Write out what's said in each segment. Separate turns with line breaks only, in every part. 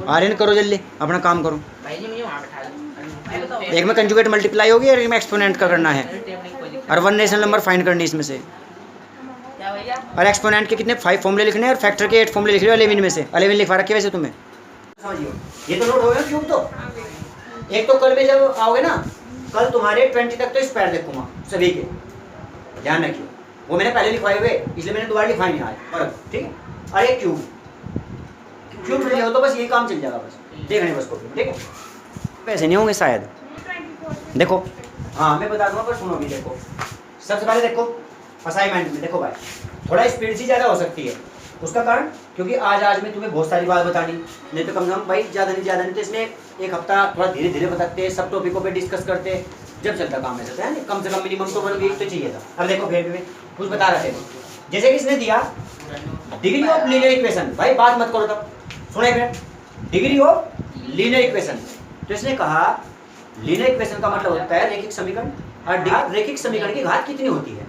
आर्यन करो जल्दी, अपना काम करो।
भाई जी मुझे वहाँ बैठा दो।
एक में कंजुगेट मल्टीप्लाई होगी और एक में एक्सपोनेंट का करना है और वन रेशनल नंबर फाइंड करनी इसमें से।
क्या भैया?
और एक्सपोनेंट के कितने 5 फॉर्मूले लिखने हैं और फैक्टर के 8 फॉर्मूले लिख रहे हो 11 में से। 11 लिखवा रखे वैसे तुम्हें, समझिए। ये तो नोट हो गया क्यूब। तो एक तो कल में जब आओगे ना, कल तुम्हारे 20 तक तो स्क्वायर देखूंगा सभी के, ध्यान रखिए। वो मैंने पहले लिखवाए हुए इसलिए मैंने दोबारा लिखवाई नहीं आज, और ठीक है। और एक क्यूब ले हो तो बस यही काम चल जाएगा, बस देखने बस को, ठीक है। पैसे नहीं होंगे शायद, देखो। हाँ मैं बता दूंगा, पर सुनो भी। देखो सबसे पहले देखो असाइनमेंट में देखो भाई, थोड़ा स्पीड सी ज़्यादा हो सकती है। उसका कारण क्योंकि आज में तुम्हें बहुत सारी बात बतानी, नहीं तो कम से कम भाई ज़्यादा नहीं तो इसमें एक हफ्ता थोड़ा धीरे धीरे बताते, सब टॉपिकों पे डिस्कस करते, जब चलता काम ऐसा है ना। कम से कम मिनिमम तो 1 वीक तो चाहिए था। अब देखो फिर भी कुछ बता रहे थे, जैसे कि इसने दिया डिग्री ऑफ लीनियर इक्वेशन। भाई बात मत करो तब, सुने फिर डिग्री ऑफ लीनियर इक्वेशन। तो इसने कहा लीनियर इक्वेशन का मतलब होता है रैखिक समीकरण, और रैखिक समीकरण की घात कितनी होती है,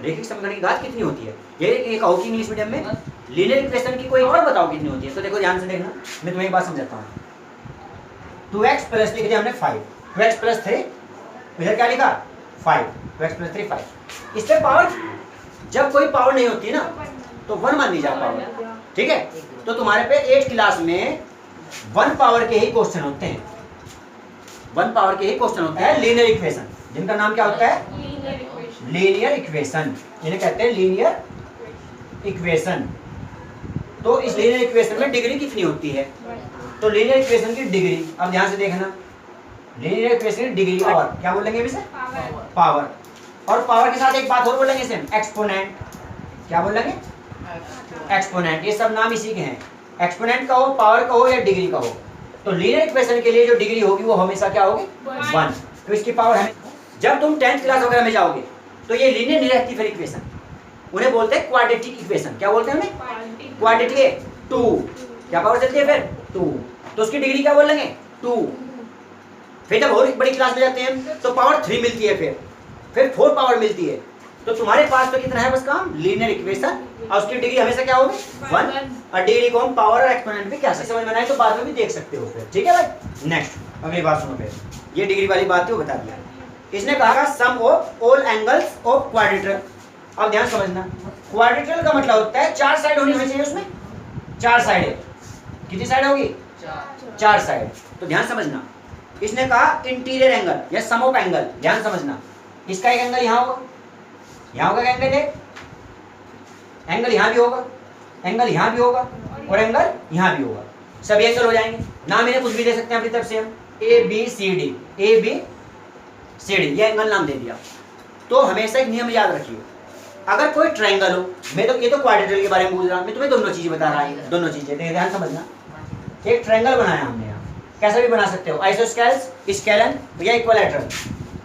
रैखिक समीकरण की घात कितनी होती है। ये कहो कि इंग्लिश मीडियम में लीनियर इक्वेशन की कोई और बताओ कितनी होती है। तो देखो ध्यान से देखना, मैं तुम्हें एक बात समझाता हूँ। 2x प्लस लिख दिया हमने 5, 2x प्लस 3, इधर क्या लिखा 5, 2x प्लस 3 5। इस पे पावर, जब कोई पावर नहीं होती ना तो 1 मान ली जाए पावर, ठीक है। तो तुम्हारे पे 8 क्लास में 1 पावर के ही क्वेश्चन होते हैं, 1 पावर के ही क्वेश्चन होते हैं लीनियर इक्वेशन, जिनका नाम क्या होता है लीनियर इक्वेशन। इन्हें कहते हैं लीनियर इक्वेशन। तो इस लीनियर इक्वेशन में डिग्री कितनी होती है, तो लीनियर इक्वेशन की डिग्री, अब ध्यान से देखना, लीनियर इक्वेशन की डिग्री पावर क्या बोलेंगे इसे, पावर। और पावर के साथ एक बात और बोलेंगे इसे, एक्सपोनेंट। क्या बोलेंगे, एक्सपोनेंट। ये सब नाम इसी के हैं, एक्सपोनेंट का हो, पावर का हो या डिग्री का हो। तो लीनियर इक्वेशन के लिए जो डिग्री होगी वो हमेशा क्या होगी 1। तो इसकी पावर है। जब तुम 10th क्लास वगैरह में जाओगे तो ये लीनियर नहीं रहती फिर इक्वेशन, उन्हें बोलते हैं क्वाड्रेटिक इक्वेशन। क्या बोलते हैं उन्हें, क्वाड्रेटिक। 2 क्या पावर चलती है फिर 2, तो उसकी डिग्री क्या बोलेंगे 2। फिर जब और बड़ी क्लास में जाते हैं तो पावर 3 मिलती है, फिर 4 पावर मिलती है। तो तुम्हारे पास तो कितना है बस काम लीनियर इक्वेशन, और उसकी डिग्री हमेशा क्या होगी 1। और डिग्री को हम पावर और एक्सपोनेंट भी क्या समझ में आए तो बाद में भी देख सकते हो फिर, ठीक है भाई। नेक्स्ट अगली बात सुनो, फिर ये डिग्री वाली बात थी वो बता दिया। इसने कहा sum of all angles of quadrilateral. अब ध्यान समझना, क्वाड्रिलेटरल का मतलब होता है 4 साइड होनी चाहिए उसमें, 4 साइड। कितनी साइड होगी 4 साइड। तो ध्यान समझना, इसने कहा इंटीरियर एंगल या सम ऑफ एंगल। ध्यान समझना, इसका एक एंगल यहाँ होगा, यहाँ होगा एंगल, एक एंगल यहाँ भी होगा, एंगल यहाँ भी होगा और एंगल यहाँ भी होगा। सभी एंगल हो जाएंगे। नाम इन्हें कुछ भी दे सकते हैं अपनी तरफ से हम, A B C D, A B C D, ये एंगल नाम दे दिया। तो हमेशा एक नियम याद रखिए, अगर कोई ट्रायंगल हो, मैं तो ये तो क्वाड्रिलेटरल के बारे में पूछ रहा हूँ, मैं तुम्हें दोनों चीजें बता रहा हूँ, दोनों चीजें ध्यान समझना। एक ट्रायंगल बनाया हमने यहाँ, कैसे भी बना सकते हो, आइसोस्केल्स, स्केलन या इक्विलैटरल,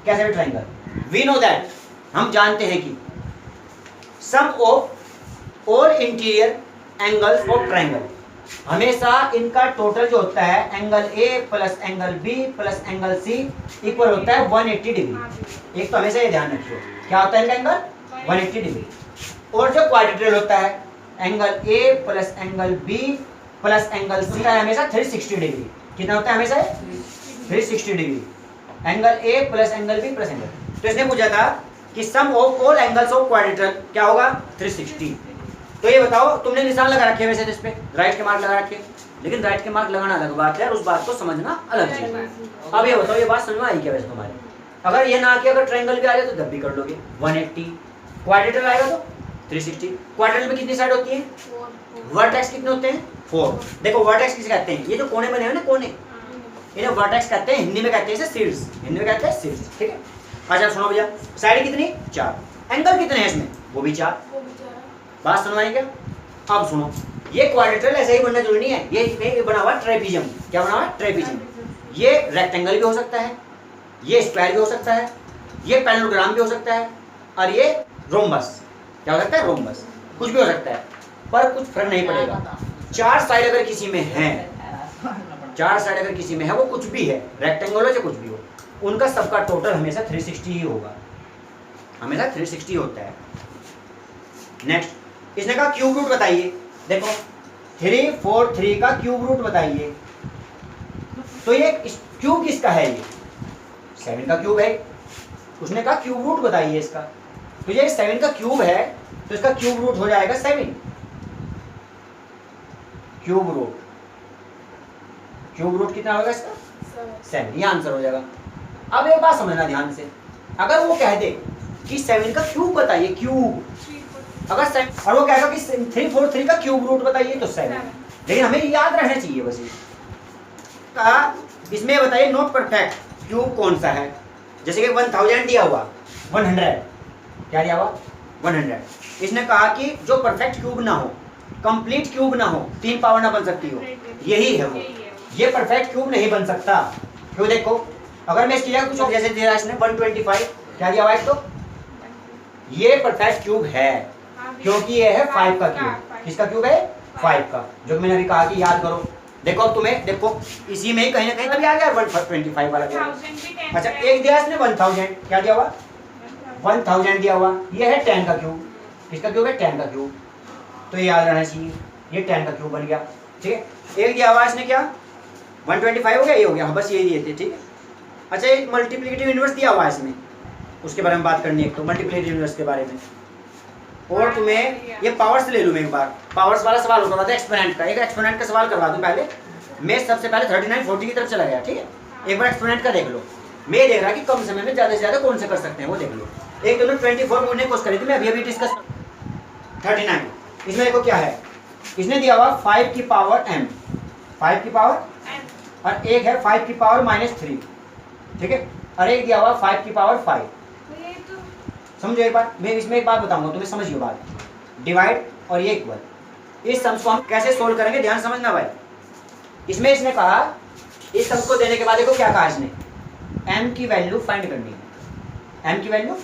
कैसे भी ट्रायंगल। वी नो दैट, हम जानते हैं कि sum of all interior angles of triangle, हमेशा इनका टोटल जो होता है angle A plus angle B plus angle C equal होता है 180 डिग्री। एक तो हमेशा ये ध्यान रखिए, क्या होता है इनका एंगल 180 डिग्री। और जो क्वाड्रिलेटरल होता है angle A plus angle B plus angle C होता है हमेशा 360 डिग्री। कितना होता है हमेशा 360 degree, angle A plus angle B plus angle. तो इसने पूछा था कि sum of all angles of quadrilateral क्या होगा 360। तो ये बताओ, तुमने निशान लगा रखे वैसे इस पे राइट के मार्क लगा रखे, लेकिन राइट के मार्क लगाना अलग बात है और उस बात को समझना अलग चीज है। अब ये बताओ, ये बात समझ में आई क्या वैसे तुम्हारे? अगर ये ना कि अगर ट्रायंगल भी आ जाए तो तब भी कर लोगे 180, क्वाड्रिलेटरल आएगा तो 360। क्वाड्रिलेटरल में कितनी साइड होती है, वर्टेक्स कितने होते हैं 4। देखो वर्टेक्स किसे कहते हैं, ये जो कोने बने हुए ना कोने, इन्हें वर्टेक्स कहते हैं, हिंदी में कहते हैं इसे शीर्ष, हिंदी में कहते हैं शीर्ष, ठीक है। अच्छा सुनो भैया, साइड कितनी 4, एंगल कितने हैं इसमें वो भी 4। बात सुनवाई क्या? अब सुनो, ये क्वाड्रिलेटरल ऐसे ही बनना जरूरी नहीं है, ये बना हुआ ट्रेपीजियम। क्या बना हुआ ट्रेपीजियम। ये रेक्टेंगल भी हो सकता है, ये स्क्वायर भी हो सकता है, ये पैरेललोग्राम भी हो सकता है, और ये रोम्बस। क्या हो सकता है रोम्बस, कुछ भी हो सकता है, पर कुछ फर्क नहीं पड़ेगा। 4 साइड अगर किसी में है, 4 साइड अगर किसी में है, वो कुछ भी है, रेक्टेंगल हो या कुछ भी हो, उनका सबका टोटल हमेशा 360 ही होगा, हमेशा 360 होता है। नेक्स्ट इसने कहा क्यूब रूट बताइए। देखो 3 4 3 का क्यूब रूट बताइए। तो ये क्यूब किसका है? ये 7 का क्यूब है। उसने कहा क्यूब रूट बताइए इसका, तो ये 7 का क्यूब है तो इसका क्यूब रूट हो जाएगा 7। क्यूब रूट कितना होगा इसका? 7। ये आंसर हो जाएगा। अब एक बात समझना ध्यान से, अगर वो कह दे कि 7 का क्यूब बताइए, क्यूब, अगर 7 और वो कहेगा कि 343 का क्यूब रूट बताइए तो 7, लेकिन हमें याद रहना चाहिए बस ये कहा। इसमें बताइए नॉट परफेक्ट क्यूब कौन सा है? जैसे कि 1000 दिया हुआ, 100 क्या दिया हुआ? 100। इसने कहा कि जो परफेक्ट क्यूब ना हो, कंप्लीट क्यूब ना हो, 3 पावर ना बन सकती हो, यही है वो। ये परफेक्ट क्यूब नहीं बन सकता। क्यों? देखो अगर मैं इसकी जगह कुछ और जैसे दिया इसने 125 क्या दिया हुआ है, तो ये परफेक्ट क्यूब है क्योंकि ये है 5 का क्यूब। किसका क्यूब है? 5 का, जो मैंने अभी कहा कि याद करो। देखो अब तुम्हें देखो इसी में ही कहीं ना कहीं अभी आ गया 125 वाला दिया। अच्छा एक दिया इसने 1000 क्या दिया हुआ? 1000 दिया हुआ। ये है 10 का क्यूब। किसका क्यूब है? 10 का क्यूब। तो ये याद रहना चाहिए, ये 10 का क्यूब बन गया। ठीक है, एक दिया हुआ इसने क्या 125 हो गया, ये हो गया। हाँ बस यही दिए थे। ठीक है, अच्छा एक मल्टीप्लिकेटिव यूनिवर्स दिया हुआ है इसमें, उसके बारे में बात करनी है। तो मल्टीप्लिकेटिव यूनिवर्स के बारे में, और तुम्हें ये पावर्स ले लूँ मैं एक बार। पावर्स वाला सवाल होता था एक्सपोनेंट का, एक एक्सपोनेंट का सवाल करवा दूँ पहले। मैं सबसे पहले 39 40 की तरफ चला गया। ठीक है, एक बार एक्सपोनेंट का देख लो। मैं देख रहा कि कम समय में ज़्यादा से ज़्यादा कौन से कर सकते हैं वो देख लो। एक तो 24 पूछने की कोशिश करी थी मैं, अभी डिस्कस 39। इसमें देखो क्या है, इसने दिया हुआ 5 की पावर m, 5 की पावर, और एक है 5 की पावर -3। ठीक है, और एक दिया हुआ 5 की पावर 5। समझो एक बात, मैं इसमें एक बात बताऊंगा तुम्हें, समझिए बात। डिवाइड और ये इक्वल, इस सम्स को हम कैसे सोल्व करेंगे ध्यान समझना भाई। इसमें इसने कहा इस सम्स को देने के बाद देखो क्या कहा इसने, m की वैल्यू फाइंड करनी है। m की वैल्यू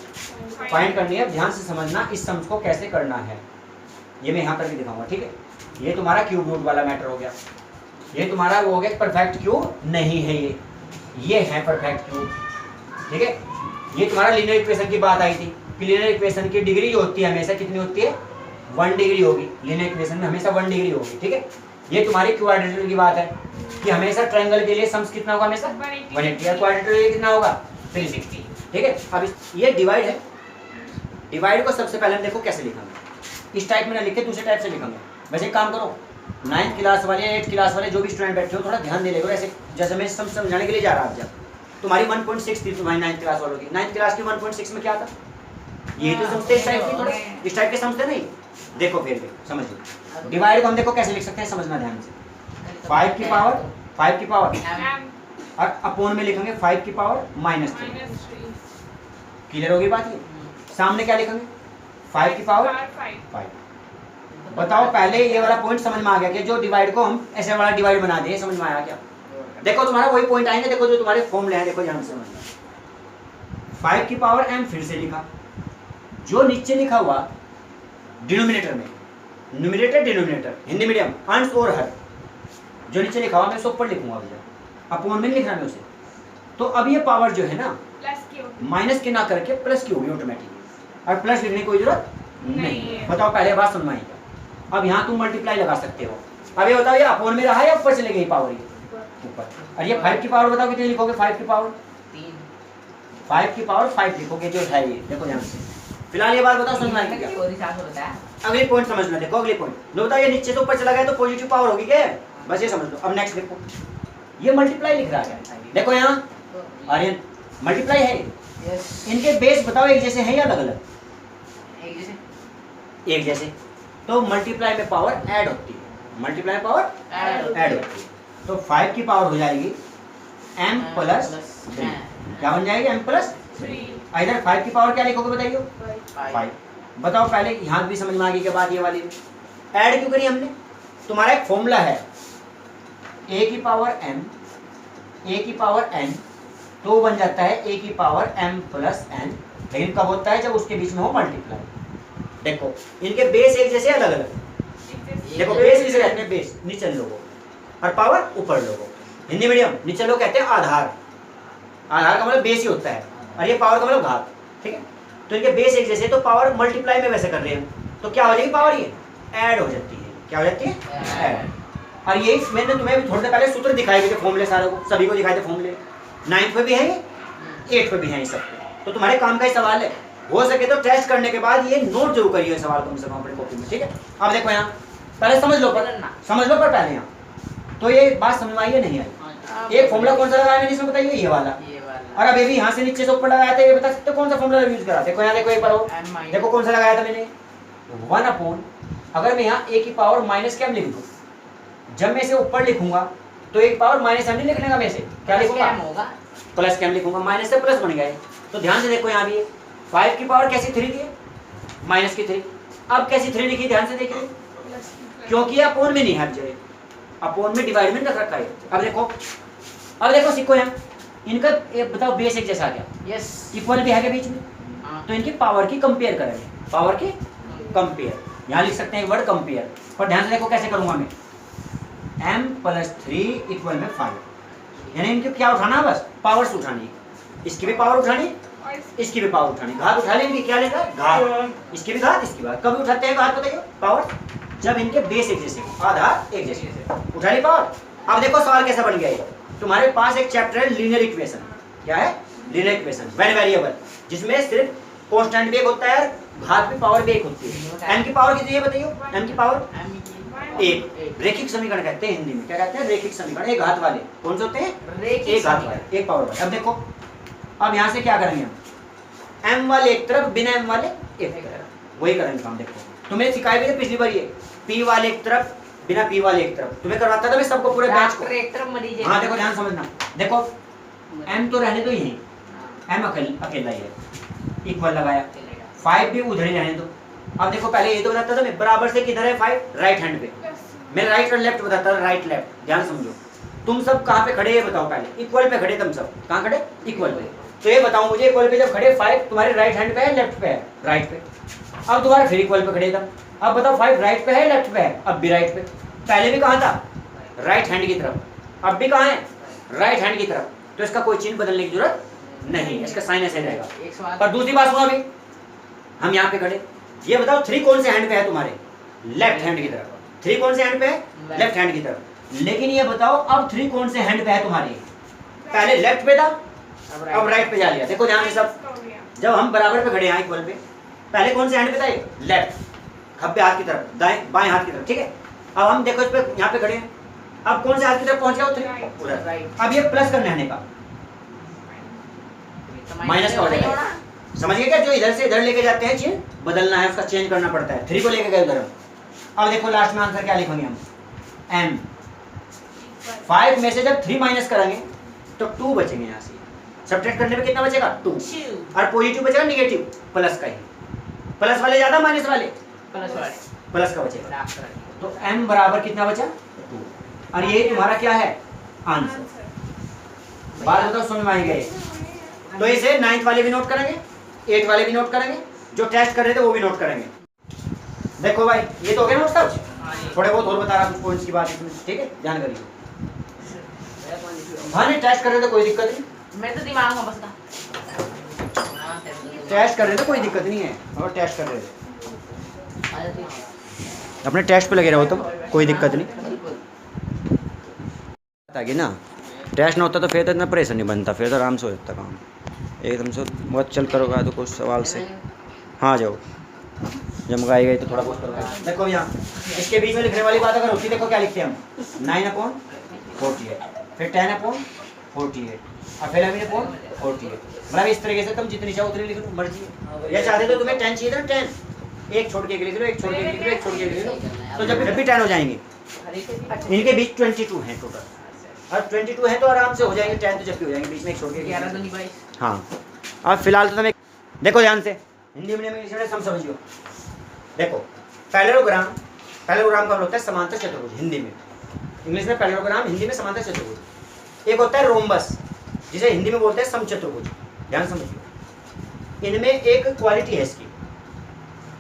फाइंड करनी है। ध्यान से समझना इस सम्स को कैसे करना है, ये मैं यहाँ पर भी दिखाऊंगा। ठीक है, ये तुम्हारा क्यूब रूट वाला मैटर हो गया। ये तुम्हारा वो हो गया परफेक्ट क्यूब नहीं है, ये है परफेक्ट क्यूब। ठीक है, ये तुम्हारा लीनियर इक्वेशन की बात आई थी कि लीनियर इक्वेशन की डिग्री जो होती है हमेशा कितनी होती है? 1 डिग्री होगी। लीनियर इक्वेशन में हमेशा 1 डिग्री होगी। ठीक है, ये तुम्हारी क्वाड्रेटर की बात है कि हमेशा ट्रायंगल के लिए सम्स कितना होगा? हमेशा 180। और क्वाड्रेटर के लिए कितना होगा? 360। ठीक है, अब ये डिवाइड है। डिवाइड को सबसे पहले हम देखो कैसे लिखेंगे। इस टाइप में ना लिखे, दूसरे टाइप से लिखेंगे। वैसे एक काम करो, 9th क्लास वाले 8th क्लास वाले जो भी स्टूडेंट बैठे हो थोड़ा ध्यान दे लेगा। ऐसे जैसे मैं समझाने के लिए जा रहा हूँ। जब तुम्हारी 1.6 थी तुम्हारी 9th क्लास वालों की, 9th क्लास की 1.6 में क्या था? ये तो समझते इस टाइप की, थोड़ा इस टाइप के समझते नहीं। देखो फिर भी समझिए, डिवाइड को हम देखो कैसे लिख सकते हैं, समझना ध्यान से। 5 की पावर और अपोन में लिखेंगे 5 की पावर -3। क्लियर होगी बात? ये सामने क्या लिखेंगे? 5 की पावर 5। बताओ पहले ये वाला पॉइंट समझ में आ गया कि जो डिवाइड को हम ऐसे वाला डिवाइड बना दिए, समझ में आया क्या? देखो तुम्हारा वही पॉइंट आएंगे, देखो जो तुम्हारे फॉर्मूले हैं, देखो ध्यान से समझना। 5 की पावर m फिर से लिखा, जो नीचे लिखा हुआ डिनोमिनेटर में, न्यूमरेटर डिनोमिनेटर हिंदी मीडियम अंश और हर, जो नीचे लिखा हुआ मैं उसको ऊपर लिखूंगा भैया, अपोन में लिख रहा मैं उसे। तो अब ये पावर जो है ना माइनस के ना करके प्लस की होगी ऑटोमेटिकली, और प्लस लिखने की कोई जरूरत नहीं। बताओ पहले बात सुन में। अब यहाँ तुम मल्टीप्लाई लगा सकते हो। अब ये बताओ ये अपोन में रहा है या ऊपर चले गई पावर? ये ऊपर। और ये 5 की पावर बताओ कितनी लिखोगे? 5 की पावर 3, 5 की पावर 5 लिखोगे जो है ये। देखो ध्यान से, फिलहाल ये बात बताओ समझना है क्या? अगली पॉइंट समझना, देखो अगली पॉइंट। लो बताओ ये नीचे से ऊपर चला गया तो पॉजिटिव पावर होगी क्या? बस ये समझ लो। अब नेक्स्ट देखो, ये मल्टीप्लाई लिख रहा है। देखो यहाँ आर्यन मल्टीप्लाई है। इनके बेस बताओ एक जैसे हैं या अलग अलग? एक जैसे। तो मल्टीप्लाई में पावर ऐड होती है, मल्टीप्लाई में पावर ऐड होती है। तो 5 की पावर हो जाएगी m प्लस 3। क्या बन जाएगी? m plus 3। इधर 5 की पावर क्या लिखोगे बताइए? 5। बताओ पहले यहाँ भी समझ में आ गई क्या बात? ये वाली ऐड क्यों करी हमने? तुम्हारा एक फॉर्मूला है a की पावर m, a की पावर n, तो बन जाता है a की पावर m प्लस n। लेकिन कब होता है? जब उसके बीच में हो मल्टीप्लाई। देखो इनके बेस एक जैसे अलग अलग। देखो बेस नीचे रहते हैं, बेस नीचे लोगों और पावर ऊपर लोगों। हिंदी मीडियम नीचे लोग कहते हैं आधार। आधार का मतलब बेस ही होता है, और ये पावर का मतलब घात। ठीक है, तो इनके बेस एक जैसे, तो पावर मल्टीप्लाई में वैसे कर रहे हैं, तो क्या हो जाएगी? पावर ये ऐड हो जाती है। क्या हो जाती है? ऐड। और ये मैंने तुम्हें थोड़ी देर पहले सूत्र दिखाए थे, फॉर्मूले सारे को, सभी को दिखाए थे फॉर्मूले। 9th पे भी है ये, 8th पे भी है ये सब पे। तो तुम्हारे काम का ही सवाल है, हो सके तो टेस्ट करने के बाद ये नोट जरूर करिए सवाल कम से कम अपने कॉपी में, ठीक है। अब देखो यहाँ पहले समझ लो पर पहले यहाँ तो ये बात समझ में आई है नहीं आई। एक फॉर्मूला कौन सा लगाया मैंने इसमें बताइए, ये वाला। और अब ये भी यहाँ से नीचे से ऊपर लगाया था, ये बता सकते हो कौन सा फॉर्मूला यूज करा। देखो यहाँ देखो एक बार हो, देखो कौन सा लगाया था मैंने, 1 अगर मैं यहाँ a की पावर माइनस क्या लिख दूँ, जब मैं इसे ऊपर लिखूंगा तो एक पावर माइनस एम नहीं लिखने का, मैं इसे क्या लिखूंगा प्लस कैम लिखूंगा, माइनस से प्लस बन गया है। तो ध्यान से देखो यहाँ भी 5 की पावर कैसी 3 थी, माइनस की 3, अब कैसी 3 लिखी, ध्यान से देखिए, क्योंकि अपोन में नहीं है, जो अपोन में डिवाइड में रख रखा है। अब देखो सीखो यहाँ इनका बताओ बेस एक जैसा आ गया,
यस
इक्वल भी है के बीच में, तो इनकी पावर की कंपेयर करेंगे, पावर की कंपेयर, यहाँ लिख सकते हैं वर्ड कंपेयर। पर ध्यान से देखो कैसे करूंगा मैं, m + 3 = 5, यानी इनकी क्या उठाना है, बस पावर्स उठानी, इसकी भी पावर उठानी, इसकी भी पावर उठानी, घात उठा लेंगे, क्या लेगा घात, इसकी भी घात, इसकी बात। कभी उठाते हैं घात बताइए पावर, जब इनके बेस एक जैसे हो, आधार एक जैसे उठा ली पावर। अब देखो सवाल कैसा बन गया है, तुम्हारे पास एक चैप्टर है लीनियर इक्वेशन, क्या है लीनियर इक्वेशन, वेन वेरिएबल, जिसमें सिर्फ कांस्टेंट भी एक होता है, घात भी पावर भी एक होती है। m की पावर कितनी है बताइए, m की पावर 1, रेखिक समीकरण कहते हैं हिंदी में, क्या कहते हैं रेखिक समीकरण, एक घात वाले कौन से होते हैं, एक घात वाले, एक पावर वाले। अब देखो अब यहाँ से क्या करेंगे हम, m वाले एक तरफ, बिना m वाले एक तरफ, वही करेंगे काम। देखो तुम्हें सिखाई भी पिछली बार ये, p वाले एक तरफ, बिना p वाले एक तरफ, तुम्हें करवाता था मैं सबको पूरे बैच को एक तरफ मरीज। हाँ देखो ध्यान समझना, देखो m तो रहने दो यहीं, m अकेला ही है, इक्वल लगाया, 5 भी उधर ही रहने दो। अब देखो पहले ये तो बताता था मैं, बराबर से किधर है 5, राइट हैंड पे, मैं राइट और लेफ्ट बताता था, राइट लेफ्ट, ध्यान समझो। तुम सब कहाँ पे खड़े ये बताओ, पहले इक्वल पे खड़े, तुम सब कहाँ खड़े, इक्वल पे। तो ये बताओ मुझे, इक्वल पे जब खड़े 5 तुम्हारे राइट हैंड पे है लेफ्ट पे है, राइट पे। अब दोबारा फिर इक्वल पे खड़े था, अब बताओ 5 राइट पे है लेफ्ट पे है, अब भी राइट पे। पहले भी कहाँ था, राइट हैंड की तरफ, अब भी कहाँ है, राइट हैंड की तरफ। तो इसका कोई चिन्ह बदलने की जरूरत नहीं, इसका साइन ऐसे रहेगा। पर दूसरी बात सुनो, अभी हम यहाँ पे खड़े, ये बताओ 3 कौन से हैंड पे है तुम्हारे, लेफ्ट हैंड की तरफ, 3 कौन से हैंड पे है, लेफ्ट हैंड की तरफ। लेकिन ये बताओ अब 3 कौन से हैंड पे है तुम्हारे, पहले लेफ्ट पे था, अब राइट पे जा लिया। देखो ध्यान से सब, जब हम बराबर पे खड़े हैं इक्वल पे, पहले कौन से हैंड पे था ये, लेफ्ट, खब्बे हाथ की तरफ, दाएं बाएं हाथ की तरफ, ठीक है। अब हम देखो इस पे यहाँ पे खड़े हैं, अब कौन से हाथ की तरफ पहुंच गया, 3 उधर। अब ये प्लस करने आने का, माइनस का हो जाएगा, समझिए क्या, जो इधर से इधर लेके जाते हैं चिन्ह बदलना है, उसका चेंज करना पड़ता है। 3 को लेके गए उधर। अब देखो लास्ट में आंसर क्या लिखेंगे हम, m 5 में से जब 3 माइनस करेंगे तो 2 बचेंगे, यहाँ से सब्ट्रैक्ट करने पे कितना बचेगा 2, और पॉजिटिव बचेगा निगेटिव, प्लस का ही, प्लस वाले ज्यादा माइनस वाले, प्लस का बचेगा। तो m बराबर कितना बचा 2, और ये तुम्हारा क्या है आंसर। बात बताओ समझ में आई गई। तो इसे 9th वाले भी नोट करेंगे, 8 वाले भी नोट करेंगे, जो टेस्ट कर रहे थे वो भी नोट करेंगे। देखो भाई ये तो हो गया नोट सब, थोड़े बहुत और बता रहा कुछ पॉइंट्स की बात इसमें, ठीक है ध्यान करिए। हाँ नहीं टेस्ट कर रहे थे कोई दिक्कत नहीं,
मैं तो दिमाग में बस था,
टेस्ट कर रहे थे कोई दिक्कत नहीं है, और टेस्ट कर रहे थे अपने टेस्ट पे लगे रहो तुम, कोई दिक्कत नहीं। ताकि ना टेस्ट ना होता तो फिर तो इतना प्रेशर नहीं बनता, फिर तो आराम से हो जाता काम एकदम से, बहुत चल करोगा तो कुछ सवाल से। हाँ जाओ जब मंगाई गई तो थोड़ा बहुत करोगा। देखो यहाँ इसके बीच में लिखने वाली बात अगर होती, देखो क्या लिखते हैं हम, 9/48, फिर 10/48, और फिर 11/48। मतलब इस तरीके से तुम जितनी चाहो उतनी लिख लो, मर्जी है। या चाहते तो तुम्हें 10 चाहिए था 10, एक छोड़ के लिख लो, एक छोड़ के लिख लो, एक छोड़ के लिख लो, तो जब भी 10 हो जाएंगे। इनके बीच 22 हैं टोटल, और 22 है तो आराम से हो जाएंगे 10, तो जब भी हो जाएंगे, बीच में एक छोड़ के
11 दूनी 22।
हाँ अब फिलहाल तो तुम्हें देखो ध्यान से, हिंदी मीडियम इंग्लिश मीडियम सब समझियो। देखो पैरेललोग्राम का होता है समांतर चतुर्भुज हिंदी में, इंग्लिश में पैरेललोग्राम, हिंदी में समांतर चतुर्भुज। एक होता है रोम्बस जिसे हिंदी में बोलते हैं समचतुर्भुज, ध्यान समझिए। इनमें एक क्वालिटी है इसकी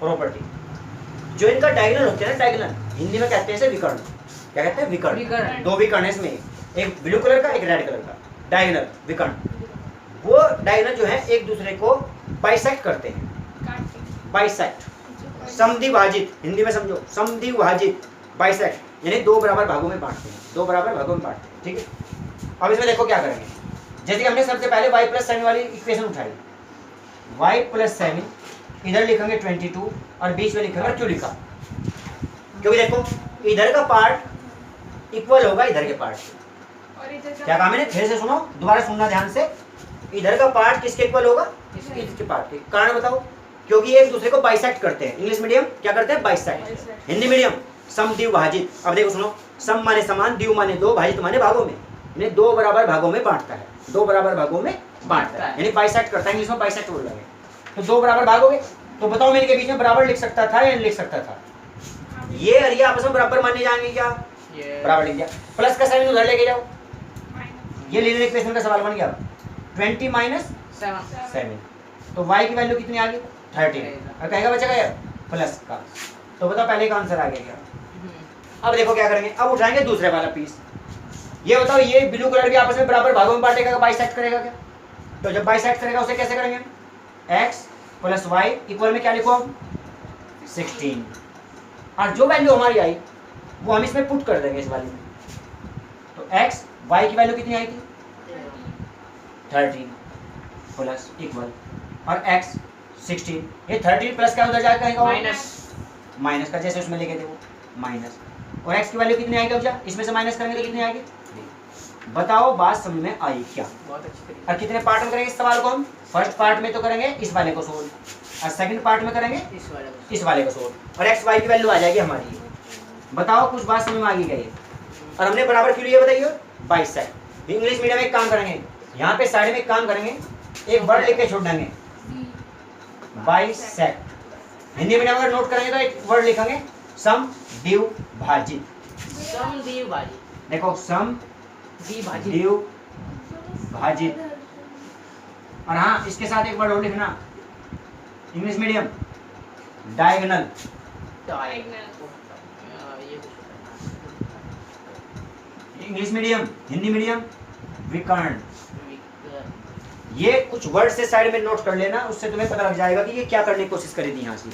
प्रॉपर्टी, जो इनका डायगोनल होते हैं ना, डायगोनल हिंदी में कहते हैं इसे विकर्ण, क्या कहते हैं विकर्ण। 2 विकर्ण है इसमें, एक ब्लू कलर का एक रेड कलर का, डायगोनल विकर्ण। वो डायगोनल जो है एक दूसरे को बाइसेक्ट करते हैं, बाइसेक्ट समद्विभाजित, हिंदी में समझो समद्विभाजित, बाइसेक्ट यानी दो बराबर भागों में बांटते हैं, दो बराबर भागों में बांटते हैं, ठीक है। अब इसमें देखो क्या करेंगे, जैसे कि हमने सबसे पहले y + 7 वाली इक्वेशन उठाई, y + 7 इधर लिखेंगे 22 और बीच में लिखेंगे, क्यों लिखा, क्योंकि देखो इधर का पार्ट इक्वल होगा इधर के पार्ट से। क्या काम है, फिर से सुनो, दोबारा सुनना ध्यान से, इधर का पार्ट किसके इक्वल होगा, इसके पार्ट के। कारण बताओ, क्योंकि ये एक दूसरे को बाइसेक्ट करते हैं। इंग्लिश मीडियम क्या करते हैं, बाइसेक्ट। हिंदी मीडियम सम द्विव भाजित। अब देखो सुनो, सम माने समान, द्विव माने दो, भाजित माने भागों में, यानी दो बराबर भागों में बांटता है, दो बराबर भागों में बांटता है, यानी बाइसेक्ट करता है, इंग्लिश में बाइसेक्ट बोल रहे हैं। तो दो बराबर भाग हो गए, तो बताओ मैं इनके बीच में बराबर लिख सकता था या नहीं लिख सकता था, ये और ये आपस में बराबर माने जाएंगे क्या, बराबर लिख दिया। प्लस का साइन उधर लेके जाओ, ये लीनियर इक्वेशन का सवाल बन गया। 20 - 7, तो y की वैल्यू कितनी आ गई, 13, और कहेगा बचेगा यार प्लस का, तो बताओ पहले का आंसर आ गया क्या। अब देखो क्या करेंगे, अब उठाएंगे दूसरे वाला पीस, ये बताओ ये ब्लू कलर भी आपस में बराबर भागों में बांटेगा, बाइसेक्ट करेगा क्या, तो जब बाइसेक्ट करेगा उसे कैसे करेंगे, x + y इक्वल में क्या लिखो, 16, और जो वैल्यू हमारी आई वो हम इसमें पुट कर देंगे इस वाली में, तो x y की वैल्यू कितनी आई थी, 13 प्लस इक्वल, और x 16, ये 13 प्लस क्या उधर जाएगा, माइनस का, जैसे उसमें लिखे थे वो माइनस, और x की वैल्यू कितनी आएगी, अब इसमें से माइनस करेंगे तो कितनी आएगी, बताओ बात समझ में आई क्या।
बहुत अच्छी तरीके
और कितने पार्ट में करेंगे इस सवाल को हम, फर्स्ट पार्ट में तो करेंगे इस वाले को सोल्व, और सेकंड पार्ट में करेंगे इस वाले को सोल्व, और x y की वैल्यू आ जाएगी हमारी। बताओ कुछ बात समझ में आ गई क्या ये, और हमने बराबर क्यों लिया बताइए, बाइसेक्ट। इंग्लिश मीडियम में एक काम करेंगे, यहाँ पे साइड में एक काम करेंगे, एक वर्ड लिख के छोड़ देंगे, बाइसेक्ट। हिंदी मीडियम अगर नोट करेंगे तो एक वर्ड लिखेंगे, सम द्विव भाजित।
सम द्विव भाजित,
देखो सम द्विव भाजित, और हाँ इसके साथ एक वर्ड और लिखना, English medium diagonal. English medium, Hindi medium विकर्ण। ये कुछ वर्ड से साइड में नोट कर लेना, उससे तुम्हें पता लग जाएगा कि ये क्या करने की कोशिश करी थी यहाँ से।